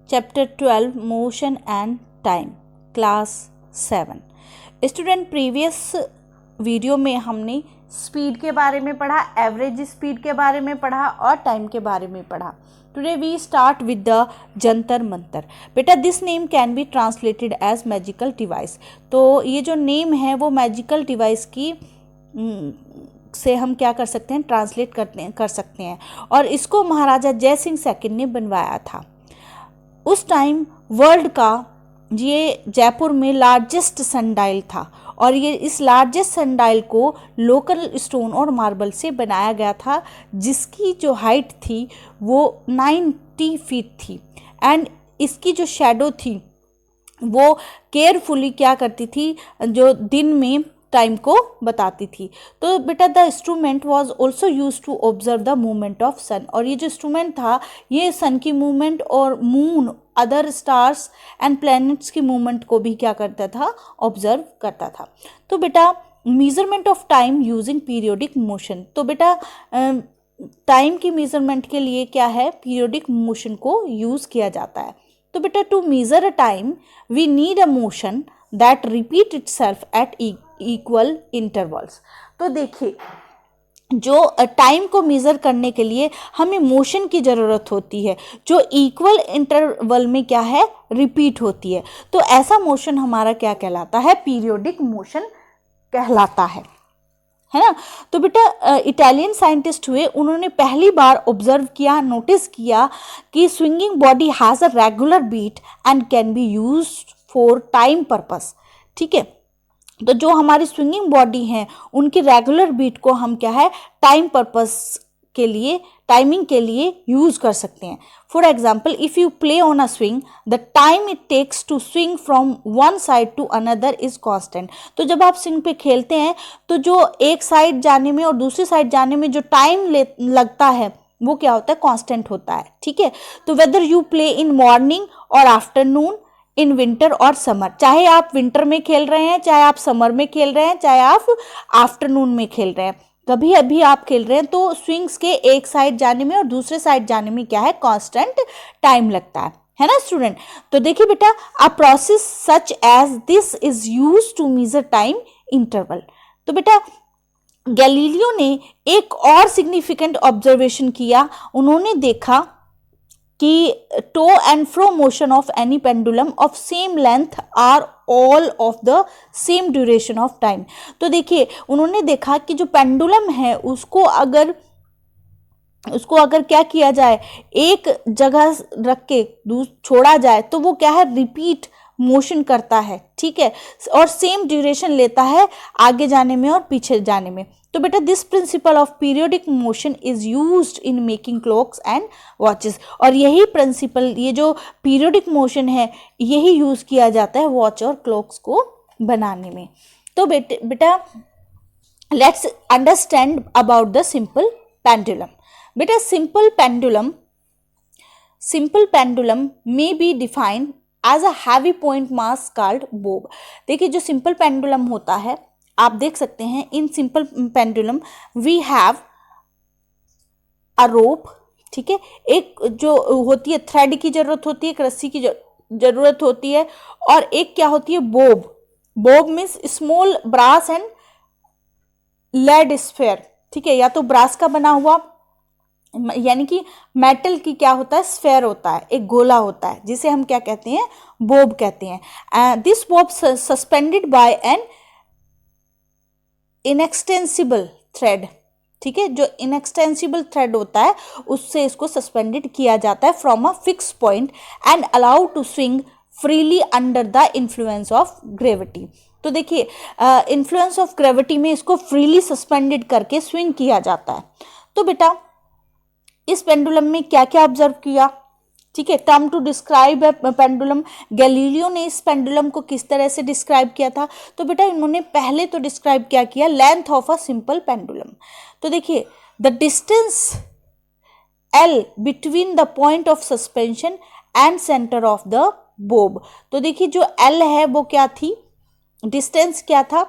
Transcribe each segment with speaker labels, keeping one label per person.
Speaker 1: Chapter 12 motion and time, class 7। Student, previous video में हमने speed के बारे में पढ़ा, एवरेज स्पीड के बारे में पढ़ा और टाइम के बारे में पढ़ा। Today we start with the Jantar Mantar. बेटा, this name can be translated as magical device. तो ये जो नेम है वो मैजिकल डिवाइस की से हम क्या कर सकते हैं, ट्रांसलेट कर सकते हैं। और इसको महाराजा जय सिंह सेकंड ने बनवाया था। उस टाइम वर्ल्ड का ये जयपुर में लार्जेस्ट सनडायल था और ये इस लार्जेस्ट सनडायल को लोकल स्टोन और मार्बल से बनाया गया था, जिसकी जो हाइट थी वो 90 फीट थी। एंड इसकी जो शेडो थी वो केयरफुली क्या करती थी, जो दिन में टाइम को बताती थी। तो बेटा, the instrument was also used to observe the movement of sun. और ये जो इंस्ट्रूमेंट था ये सन की मूवमेंट और moon, other stars and planets की मूवमेंट को भी क्या करता था, ऑब्जर्व करता था। तो बेटा, measurement of time using periodic motion. तो बेटा, टाइम की मेजरमेंट के लिए क्या है, पीरियोडिक मोशन को यूज किया जाता है। तो बेटा, to measure a time we need a motion that repeat itself at equal intervals. तो देखिए, जो टाइम को मेज़र करने के लिए हमें मोशन की ज़रूरत होती है जो इक्वल इंटरवल में क्या है, रिपीट होती है। तो ऐसा मोशन हमारा क्या कहलाता है, पीरियोडिक मोशन कहलाता है ना। तो बेटा, इटालियन साइंटिस्ट हुए, उन्होंने पहली बार ऑब्जर्व किया, नोटिस किया कि swinging body has a regular beat and can be used for time purpose. ठीक है, तो जो हमारी स्विंगिंग बॉडी हैं उनकी रेगुलर बीट को हम क्या है, टाइम पर्पस के लिए, टाइमिंग के लिए यूज कर सकते हैं। For example, if you play on a swing the time it takes to swing from one side to another is constant. तो जब आप स्विंग पे खेलते हैं तो जो एक साइड जाने में और दूसरी साइड जाने में जो टाइम लगता है वो क्या होता है, कांस्टेंट होता है। ठीक है, तो whether you play in morning और आफ्टरनून, इन विंटर और समर, चाहे आप विंटर में खेल रहे हैं, चाहे आप समर में खेल रहे हैं, चाहे आप आफ्टरनून में खेल रहे हैं, कभी अभी आप खेल रहे हैं, तो स्विंग्स के एक साइड जाने में और दूसरे साइड जाने में क्या है, कांस्टेंट टाइम लगता है ना स्टूडेंट। तो देखिए बेटा, a process such as this is use to measure time interval. तो बेटा, गैलीलियो ने एक और सिग्निफिकेंट ऑब्जर्वेशन किया। उन्होंने देखा कि to and fro motion of any pendulum of same length are all of the same duration of time. तो देखिए, उन्होंने देखा कि जो पेंडुलम है उसको अगर क्या किया जाए, एक जगह रख के छोड़ा जाए तो वो क्या है, रिपीट मोशन करता है। ठीक है, और सेम ड्यूरेशन लेता है आगे जाने में और पीछे जाने में। तो बेटा, this principle of periodic motion is used in making clocks and watches. और यही प्रिंसिपल, ये जो पीरियोडिक मोशन है, यही यूज किया जाता है वॉच और क्लॉक्स को बनाने में। तो बेटा, let's understand about the simple pendulum. बेटा, simple pendulum may be defined as a heavy point mass called bob. देखिए, जो सिंपल पेंडुलम होता है, आप देख सकते हैं, in simple pendulum we have a rope. ठीक है, एक जो होती है थ्रेड की जरूरत होती है, एक रस्सी की जरूरत होती है, और एक क्या होती है, bob means small brass and lead sphere. ठीक है, या तो ब्रास का बना हुआ, यानी कि मेटल की क्या होता है, स्फेयर होता है, एक गोला होता है, जिसे हम क्या कहते हैं, बोब कहते हैं। This bob suspended by an inextensible thread. ठीक है, जो इनएक्सटेंसिबल थ्रेड होता है उससे इसको सस्पेंडेड किया जाता है from a fix point and allowed to swing freely under the influence of gravity. तो देखिए, इन्फ्लुएंस ऑफ ग्रेविटी में इसको फ्रीली सस्पेंडेड करके स्विंग किया जाता है। तो बेटा, इस पेंडुलम में क्या क्या ऑब्जर्व किया। ठीक है, term to describe a pendulum, Galileo ने इस पेंडुलम को किस तरह से डिस्क्राइब किया था। तो बेटा, इन्होंने पहले तो डिस्क्राइब क्या किया, length of a simple pendulum. तो देखिए, the distance L between the point of suspension and centre of the Bob. तो देखिए, जो एल है वो क्या थी, डिस्टेंस क्या था,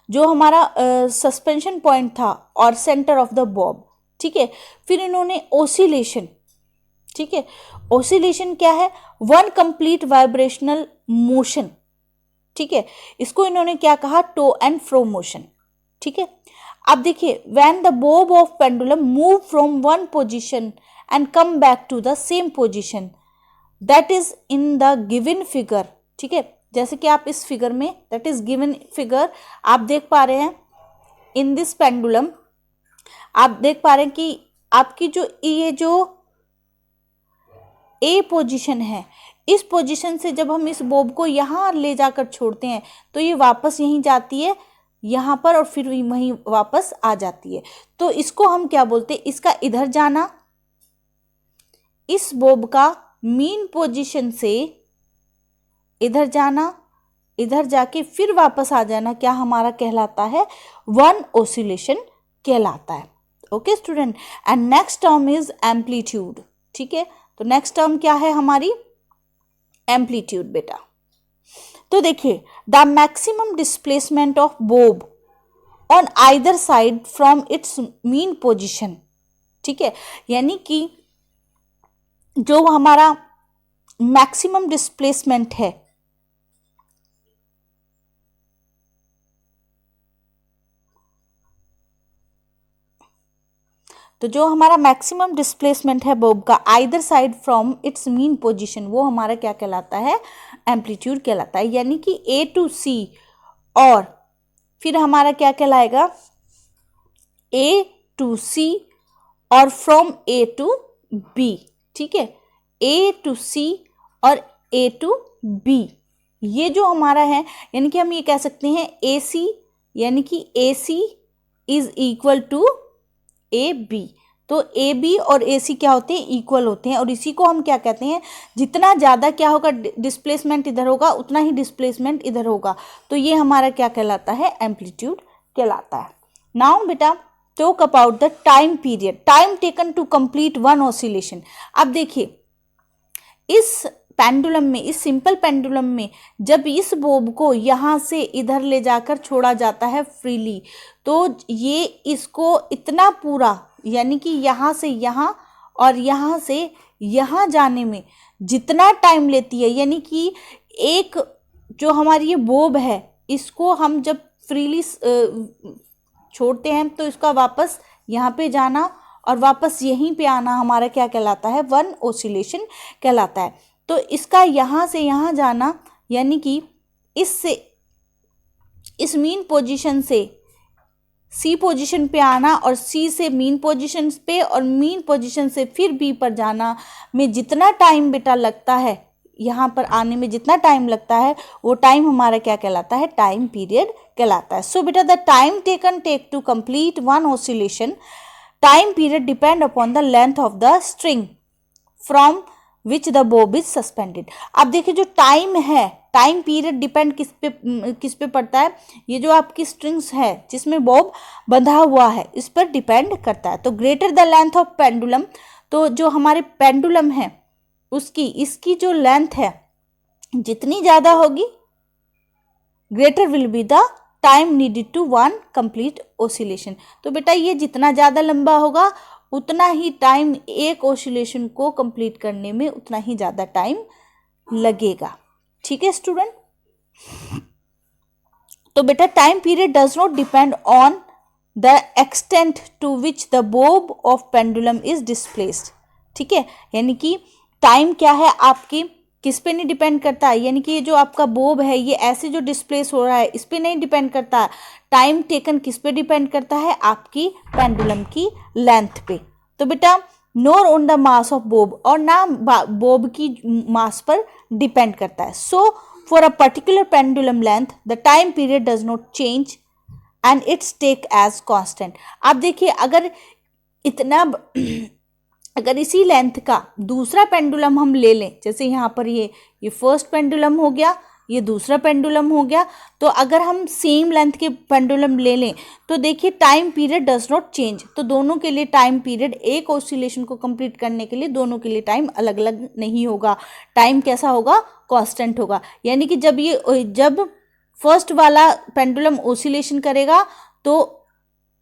Speaker 1: जो हमारा सस्पेंशन पॉइंट था और सेंटर ऑफ द बोब। ठीक है, फिर इन्होंने ओसिलेशन, ठीक है। ऑसिलेशन क्या है? वन कंप्लीट वाइब्रेशनल मोशन, ठीक है। इसको इन्होंने क्या कहा? टू एंड फ्रो मोशन, ठीक है। अब देखिए, when the bob of pendulum move from one position and come back to the same position, that is in the given figure, ठीक है। जैसे कि आप इस फिगर में, दैट इज गिवन फिगर, आप देख पा रहे हैं इन दिस पेंडुलम, आप देख पा रहे हैं कि आपकी जो ये जो ए पोजीशन है, इस पोजीशन से जब हम इस बोब को यहाँ ले जाकर छोड़ते हैं तो ये वापस यहीं जाती है यहाँ पर और फिर वहीं वापस आ जाती है। तो इसको हम क्या बोलते हैं? इसका इधर जाना, इस बोब का मीन पोजीशन से इधर जाना, इधर जाके फिर वापस आ जाना, क्या हमारा कहलाता है? वन ऑसिलेशन कहलाता है। Okay student, and next term is amplitude, ठीक है। तो नेक्स्ट टर्म क्या है हमारी? एम्पलीट्यूड बेटा। तो देखिए, the maximum displacement of Bob on either side from its mean position, ठीक है। यानी कि जो हमारा मैक्सिमम डिस्प्लेसमेंट है, तो जो हमारा मैक्सिमम डिस्प्लेसमेंट है बोब का either side from its mean position, वो हमारा क्या कहलाता है? एम्पलीट्यूड कहलाता है। यानी कि ए टू सी और फिर हमारा क्या कहलाएगा? ए टू सी और फ्रॉम ए टू बी, ठीक है। ए टू सी और ए टू बी, ये जो हमारा है, यानी कि हम ये कह सकते हैं ए सी, यानी कि A C is equal to A B. तो ए बी और ए सी क्या होते हैं? इक्वल होते हैं। और इसी को हम क्या कहते हैं? जितना ज़्यादा क्या होगा डिस्प्लेसमेंट इधर होगा, उतना ही डिस्प्लेसमेंट इधर होगा। तो ये हमारा क्या कहलाता है? एम्पलीट्यूड कहलाता है। नाउ बेटा talk about the time period, time taken to complete one oscillation. अब देखिए, इस पेंडुलम में, इस सिंपल पेंडुलम में जब इस बोब को यहाँ से इधर ले जाकर छोड़ा जाता है फ्रीली, तो ये इसको इतना पूरा, यानी कि यहाँ से यहाँ और यहाँ से यहाँ जाने में जितना टाइम लेती है, यानी कि एक जो हमारी ये बोब है, इसको हम जब फ्रीली छोड़ते हैं तो इसका वापस यहाँ पे जाना और वापस यहीं पे आना हमारा क्या कहलाता है? वन ऑसिलेशन कहलाता है। तो इसका यहाँ से यहाँ जाना, यानी कि इससे इस मीन पोजीशन से सी पोजीशन पे आना और सी से मीन पोजीशन पे और मीन पोजीशन से फिर बी पर जाना में जितना टाइम बेटा लगता है, यहाँ पर आने में जितना टाइम लगता है, वो टाइम हमारा क्या कहलाता है? टाइम पीरियड कहलाता है। सो बेटा the time taken take to complete one oscillation, time period depend upon the length of the string from which the bob is suspended. अब देखिए, जो टाइम है, टाइम पीरियड डिपेंड किस पे पड़ता है? ये जो आपकी स्ट्रिंग्स है जिसमें बॉब बंधा हुआ है, इस पर डिपेंड करता है। तो greater the length of pendulum, तो जो हमारे पेंडुलम है इसकी जो लेंथ है जितनी ज़्यादा होगी, greater will be the time needed to one complete oscillation. तो बेटा ये जितना ज़्यादा लंबा होगा उतना ही टाइम एक ऑसिलेशन को कंप्लीट करने में उतना ही ज़्यादा टाइम लगेगा। ठीक है स्टूडेंट। तो बेटा time period does not depend on the extent to which the bob of pendulum is displaced. ठीक है, यानी कि टाइम क्या है आपकी किस पे नहीं डिपेंड करता, यानी कि ये जो आपका बोब है ये ऐसे जो डिस्प्लेस हो रहा है इस पे नहीं डिपेंड करता। टाइम टेकन किस पे डिपेंड करता है? आपकी पेंडुलम की लेंथ पे। तो बेटा nor on the mass of bob, और ना बोब की मास पर डिपेंड करता है। So for a particular pendulum length the time period does not change and it's take as constant. आप देखिए, अगर इसी लेंथ का दूसरा पेंडुलम हम ले लें, जैसे यहाँ पर ये फर्स्ट पेंडुलम हो गया, ये दूसरा पेंडुलम हो गया, तो अगर हम सेम लेंथ के पेंडुलम ले लें तो देखिए time period does not change. तो दोनों के लिए टाइम पीरियड, एक ऑसिलेशन को कंप्लीट करने के लिए दोनों के लिए टाइम अलग अलग नहीं होगा। टाइम कैसा होगा? कांस्टेंट होगा। यानी कि जब फर्स्ट वाला पेंडुलम ऑसिलेशन करेगा तो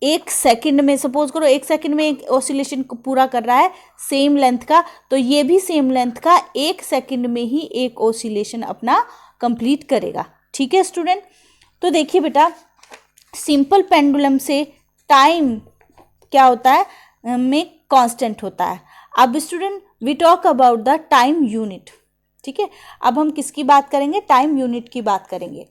Speaker 1: एक सेकंड में, सपोज करो एक सेकंड में एक ऑसिलेशन को पूरा कर रहा है सेम लेंथ का, तो ये भी सेम लेंथ का एक सेकंड में ही एक ऑसिलेशन अपना कंप्लीट करेगा। ठीक है स्टूडेंट, तो देखिए बेटा सिंपल पेंडुलम से टाइम क्या होता है में कांस्टेंट होता है। अब student we talk about the time unit. ठीक है, अब हम किसकी बात करेंगे, टाइम यूनिट की बात करेंगे।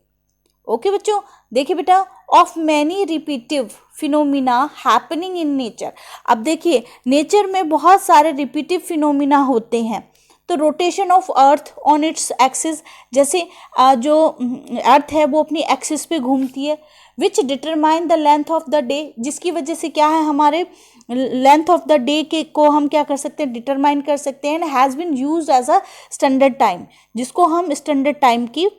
Speaker 1: ओके बच्चों, देखिए बेटा of many repetitive phenomena happening in nature. अब देखिए नेचर में बहुत सारे रिपीटिव फिनोमिना होते हैं। तो rotation of earth on its axis, जैसे जो अर्थ है वो अपनी एक्सिस पे घूमती है, विच determine the length of the day, जिसकी वजह से क्या है हमारे लेंथ ऑफ द डे के को हम क्या कर सकते हैं, डिटरमाइन कर सकते हैं। Has been used as a standard time, जिसको हम स्टैंडर्ड टाइम की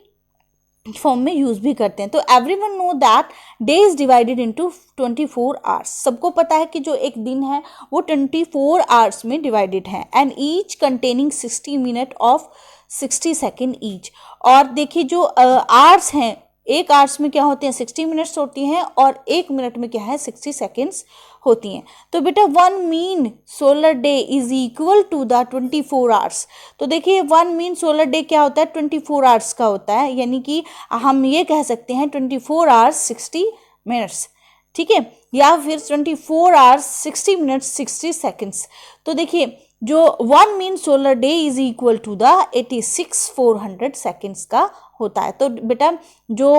Speaker 1: फॉर्म में यूज भी करते हैं। तो everyone know that day is divided into 24 hours. सबको पता है कि जो एक दिन है वो 24 आवर्स में डिवाइडेड है, and each containing 60 minute of 60 second each. और देखिए जो आवर्स हैं, एक आवर्स में क्या होते हैं 60 मिनट्स होती हैं, और एक मिनट में क्या है 60 सेकेंड्स होती हैं। तो बेटा 1 mean solar day is equal to the 24 hours. तो देखिए 1 मीन सोलर डे क्या होता है, 24 आवर्स का होता है, यानी कि हम ये कह सकते हैं 24 आवर्स 60 मिनट्स। ठीक है, या फिर 24 आवर्स 60 मिनट्स 60 सेकेंड्स। तो देखिए जो 1 mean solar day is equal to the 86,400 seconds का होता है। तो बेटा जो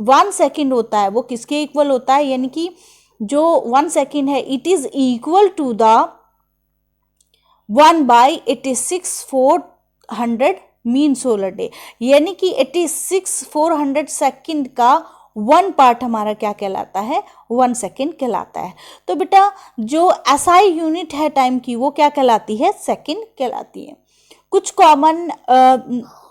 Speaker 1: 1 सेकेंड होता है वो किसके इक्वल होता है, यानी कि जो 1 सेकेंड है it is equal to the 1/86,400 mean solar day, यानी कि 86,400 सेकेंड का 1 पार्ट हमारा क्या कहलाता है, 1 सेकेंड कहलाता है। तो बेटा जो एसआई यूनिट है टाइम की वो क्या कहलाती है, सेकेंड कहलाती है। कुछ कॉमन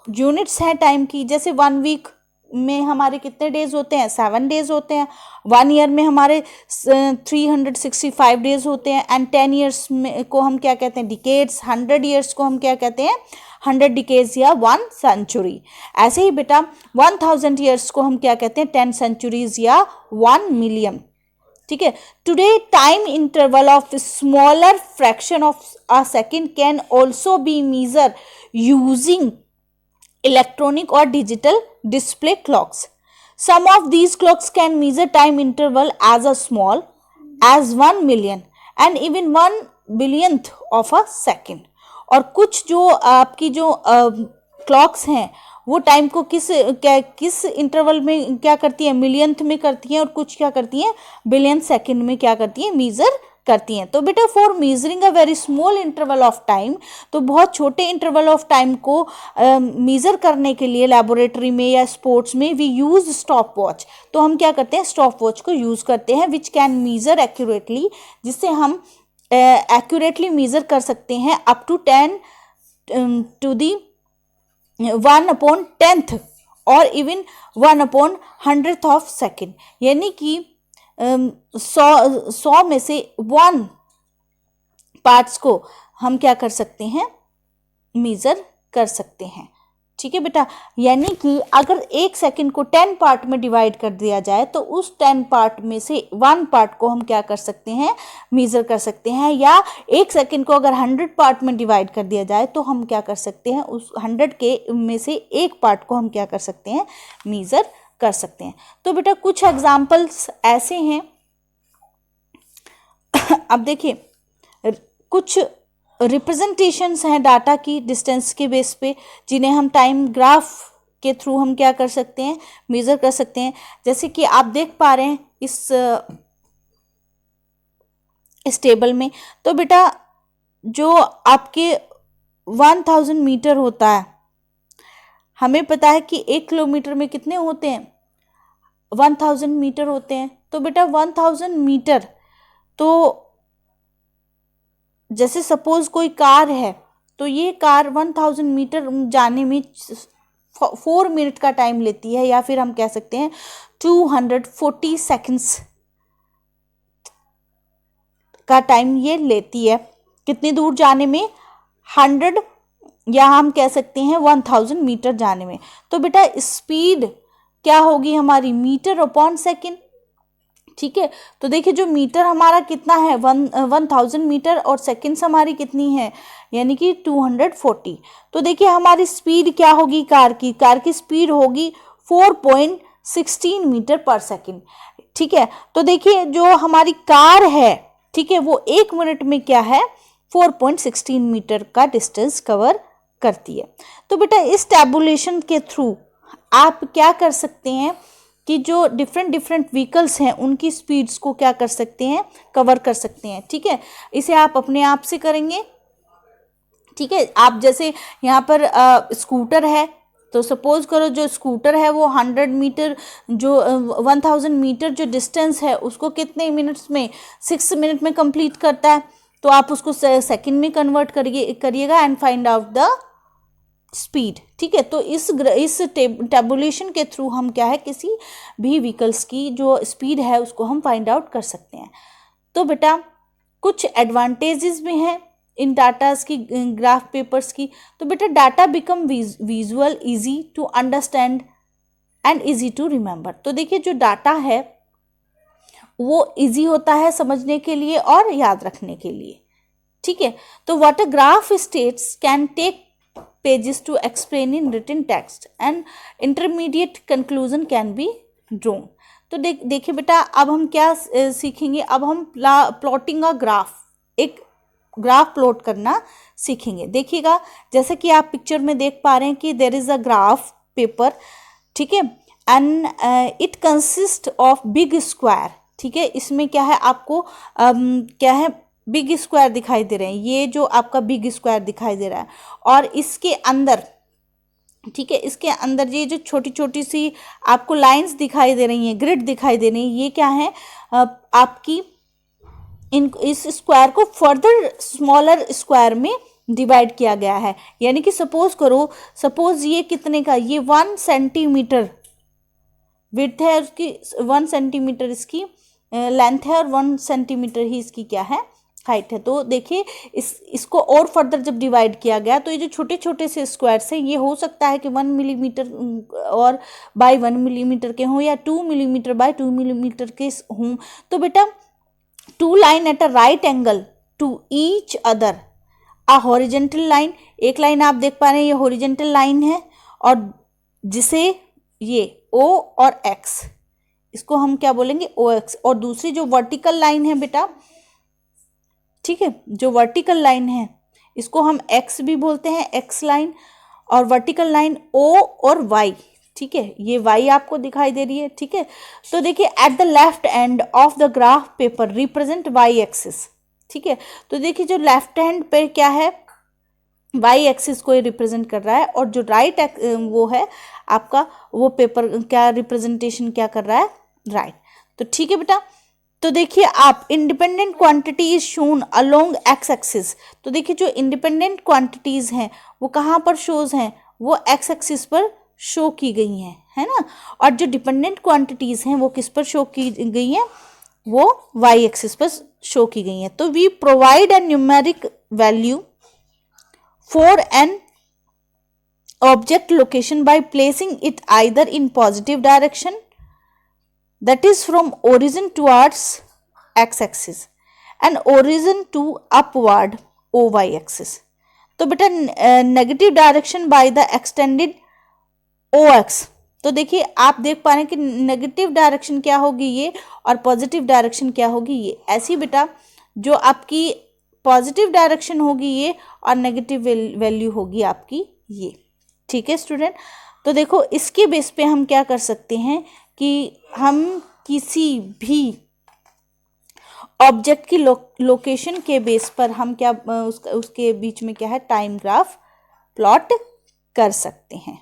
Speaker 1: यूनिट्स हैं टाइम की, जैसे 1 वीक में हमारे कितने डेज होते हैं, 7 डेज होते हैं। 1 ईयर में हमारे 365 डेज होते हैं, एंड 10 ईयर्स में को हम क्या कहते हैं, डिकेड्स। 100 ईयर्स को हम क्या कहते हैं, 100 डिकेड्स या 1 सेंचुरी। ऐसे ही बेटा 1000 ईयर्स को हम क्या कहते हैं, 10 सेंचुरीज या 1 मिलियन। ठीक है, today time interval of smaller fraction of a second can also be measure using electronic or digital display clocks. Some of these clocks can measure time interval as a small as 1 million and even 1 billionth of a second. और कुछ जो आपकी जो clocks हैं वो time को किस interval में क्या करती है, मिलियंथ में करती हैं, और कुछ क्या करती हैं बिलियन सेकेंड में क्या करती हैं, मीजर करती हैं। तो बेटा for measuring a very small interval of time, तो बहुत छोटे इंटरवल ऑफ टाइम को मेजर करने के लिए लेबोरेटरी में या स्पोर्ट्स में वी यूज स्टॉप वॉच। तो हम क्या करते हैं, स्टॉप वॉच को यूज करते हैं, विच कैन मेजर एक्यूरेटली, जिससे हम एक्यूरेटली मेजर कर सकते हैं अप टू 10 टू दी 1/10 और इवन 1/100th ऑफ सेकेंड, यानी कि 100 में से 1 पार्ट्स को हम क्या कर सकते हैं, मेजर कर सकते हैं। ठीक है बेटा, यानी कि अगर 1 सेकेंड को 10 पार्ट में डिवाइड कर दिया जाए तो उस 10 पार्ट में से 1 पार्ट को हम क्या कर सकते हैं, मेजर कर सकते हैं। या 1 सेकेंड को अगर 100 पार्ट में डिवाइड कर दिया जाए तो हम क्या कर सकते हैं, उस 100 के में से 1 पार्ट को हम क्या कर सकते हैं, मेजर कर सकते हैं। तो बेटा कुछ एग्जाम्पल्स ऐसे हैं, अब देखिए कुछ रिप्रेजेंटेशंस हैं डाटा की डिस्टेंस के बेस पे, जिन्हें हम टाइम ग्राफ के थ्रू हम क्या कर सकते हैं, मेजर कर सकते हैं। जैसे कि आप देख पा रहे हैं इस टेबल में, तो बेटा जो आपके 1000 मीटर होता है, हमें पता है कि 1 किलोमीटर में कितने होते हैं, 1000 मीटर होते हैं। तो बेटा 1000 मीटर, तो जैसे सपोज कोई कार है, तो ये कार 1000 मीटर जाने में 4 मिनट का टाइम लेती है, या फिर हम कह सकते हैं 240 सेकेंड्स का टाइम ये लेती है। कितनी दूर जाने में, 100, या हम कह सकते हैं 1000 मीटर जाने में। तो बेटा स्पीड क्या होगी हमारी, मीटर अपॉन सेकेंड। ठीक है। तो देखिए जो मीटर हमारा कितना है 1000 मीटर और सेकेंड्स हमारी कितनी है यानी कि 240। तो देखिए हमारी स्पीड क्या होगी कार की स्पीड होगी 4.16 मीटर पर सेकेंड। ठीक है। तो देखिए जो हमारी कार है, ठीक है, वो 1 मिनट में क्या है 4.16 मीटर का डिस्टेंस कवर करती है। तो बेटा इस टैबुलेशन के थ्रू आप क्या कर सकते हैं कि जो डिफरेंट व्हीकल्स हैं उनकी स्पीड्स को क्या कर सकते हैं, कवर कर सकते हैं। ठीक है, इसे आप अपने आप से करेंगे। ठीक है, आप जैसे यहाँ पर स्कूटर है, तो सपोज करो जो स्कूटर है वो 100 मीटर जो 1000 मीटर जो डिस्टेंस है उसको कितने मिनट्स में 6 मिनट में कंप्लीट करता है। तो आप उसको सेकंड में कन्वर्ट करिएगा and find out the speed. ठीक है, तो इस टेबुलेशन के थ्रू हम क्या है किसी भी व्हीकल्स की जो स्पीड है उसको हम फाइंड आउट कर सकते हैं। तो बेटा कुछ एडवांटेजेस भी हैं इन डाटास की, ग्राफ पेपर्स की। तो बेटा data become visual, easy to understand and easy to remember. तो देखिए जो डाटा है वो इजी होता है समझने के लिए और याद रखने के लिए। ठीक है, तो what a graph states can take pages to explain in written text and intermediate conclusion can be drawn। तो देखिए बेटा अब हम क्या सीखेंगे, अब हम प्लॉटिंग अ ग्राफ, एक ग्राफ प्लॉट करना सीखेंगे। देखिएगा जैसे कि आप पिक्चर में देख पा रहे हैं कि there is a graph paper. ठीक है, and it consist of big square. ठीक है, इसमें क्या है आपको क्या है बिग स्क्वायर दिखाई दे रहे हैं, ये जो आपका बिग स्क्वायर दिखाई दे रहा है और इसके अंदर, ठीक है, इसके अंदर ये जो छोटी छोटी सी आपको लाइंस दिखाई दे रही हैं, ग्रिड दिखाई दे रही हैं, ये क्या है आपकी इस स्क्वायर को फर्दर स्मॉलर स्क्वायर में डिवाइड किया गया है। यानी कि सपोज ये कितने का, ये 1 सेंटीमीटर विड्थ है उसकी, 1 सेंटीमीटर इसकी लेंथ है और 1 सेंटीमीटर ही इसकी क्या है हाइट है। तो देखिए इसको और फर्दर जब डिवाइड किया गया तो ये जो छोटे छोटे से स्क्वायर्स हैं ये हो सकता है कि 1 मिलीमीटर और बाय 1 मिलीमीटर के हों या 2 मिलीमीटर बाय 2 मिलीमीटर के हों। तो बेटा 2 line at a right angle to each other a horizontal line, एक लाइन आप देख पा रहे हैं ये हॉरिजेंटल लाइन है और जिसे ये O और X, इसको हम क्या बोलेंगे OX, और दूसरी जो वर्टिकल लाइन है बेटा, ठीक है, जो वर्टिकल लाइन है इसको हम X भी बोलते हैं, X लाइन, और वर्टिकल लाइन O और Y। ठीक है, ये Y आपको दिखाई दे रही है। ठीक है, तो देखिए at the left end of the graph paper represent Y axis. ठीक है, तो देखिए जो लेफ्ट हैंड पे क्या है Y एक्सिस को रिप्रेजेंट कर रहा है और जो राइट वो है आपका वो पेपर क्या रिप्रेजेंटेशन क्या कर रहा है, राइट। तो ठीक है बेटा, तो देखिए आप independent quantity is shown along x axis. तो देखिए जो इंडिपेंडेंट क्वांटिटीज हैं वो कहाँ पर शोज हैं, वो एक्स एक्सिस पर शो की गई हैं, है ना, और जो डिपेंडेंट क्वांटिटीज हैं वो किस पर शो की गई हैं, वो वाई एक्सिस पर शो की गई हैं। तो we provide a numeric value for an object location by placing it either in positive direction, that is from origin towards x-axis and origin to upward y axis। तो बेटा negative direction by the extended OX। तो देखिए आप देख पा रहे हैं कि नेगेटिव डायरेक्शन क्या होगी ये और पॉजिटिव डायरेक्शन क्या होगी ये। ऐसी बेटा जो आपकी पॉजिटिव डायरेक्शन होगी ये और नेगेटिव वैल्यू होगी आपकी ये। ठीक है स्टूडेंट, तो देखो इसके बेस पे हम क्या कर सकते हैं कि हम किसी भी ऑब्जेक्ट की लोकेशन के बेस पर हम क्या उसके बीच में क्या है टाइम ग्राफ प्लॉट कर सकते हैं।